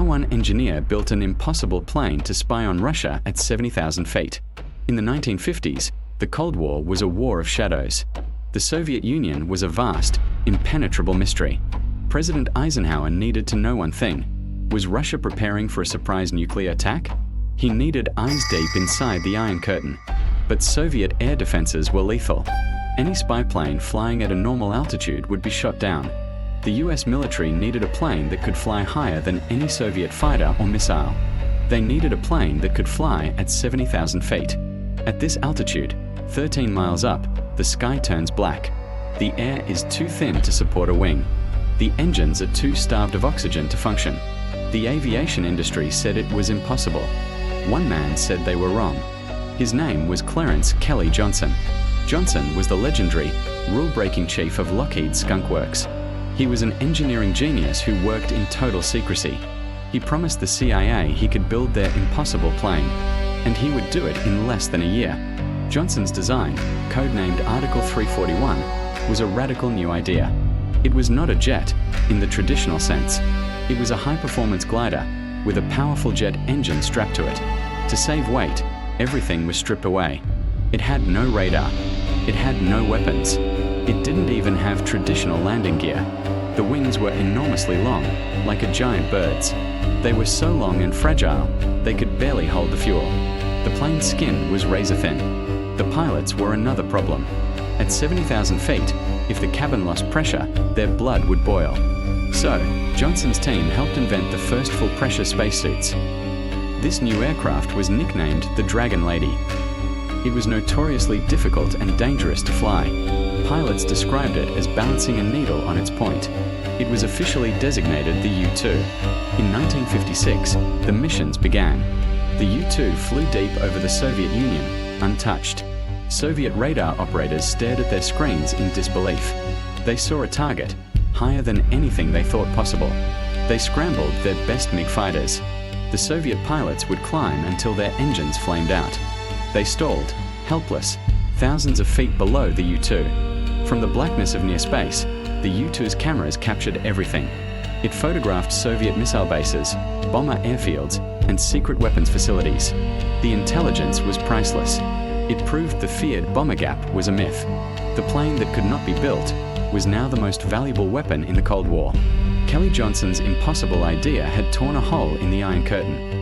R1 engineer built an impossible plane to spy on Russia at 70,000 feet. In the 1950s, the Cold War was a war of shadows. The Soviet Union was a vast, impenetrable mystery. President Eisenhower needed to know one thing. Was Russia preparing for a surprise nuclear attack? He needed eyes deep inside the Iron Curtain. But Soviet air defenses were lethal. Any spy plane flying at a normal altitude would be shot down. The US military needed a plane that could fly higher than any Soviet fighter or missile. They needed a plane that could fly at 70,000 feet. At this altitude, 13 miles up, the sky turns black. The air is too thin to support a wing. The engines are too starved of oxygen to function. The aviation industry said it was impossible. One man said they were wrong. His name was Clarence Kelly Johnson. Johnson was the legendary, rule-breaking chief of Lockheed's Skunk Works. He was an engineering genius who worked in total secrecy. He promised the CIA he could build their impossible plane, and he would do it in less than a year. Johnson's design, codenamed Article 341, was a radical new idea. It was not a jet, in the traditional sense. It was a high-performance glider, with a powerful jet engine strapped to it. To save weight, everything was stripped away. It had no radar. It had no weapons. It didn't even have traditional landing gear. The wings were enormously long, like a giant bird's. They were so long and fragile, they could barely hold the fuel. The plane's skin was razor thin. The pilots were another problem. At 70,000 feet, if the cabin lost pressure, their blood would boil. So, Johnson's team helped invent the first full-pressure spacesuits. This new aircraft was nicknamed the Dragon Lady. It was notoriously difficult and dangerous to fly. Pilots described it as balancing a needle on its point. It was officially designated the U-2. In 1956, the missions began. The U-2 flew deep over the Soviet Union, untouched. Soviet radar operators stared at their screens in disbelief. They saw a target, higher than anything they thought possible. They scrambled their best MiG fighters. The Soviet pilots would climb until their engines flamed out. They stalled, helpless, thousands of feet below the U-2. From the blackness of near space, the U-2's cameras captured everything. It photographed Soviet missile bases, bomber airfields, and secret weapons facilities. The intelligence was priceless. It proved the feared bomber gap was a myth. The plane that could not be built was now the most valuable weapon in the Cold War. Kelly Johnson's impossible idea had torn a hole in the Iron Curtain.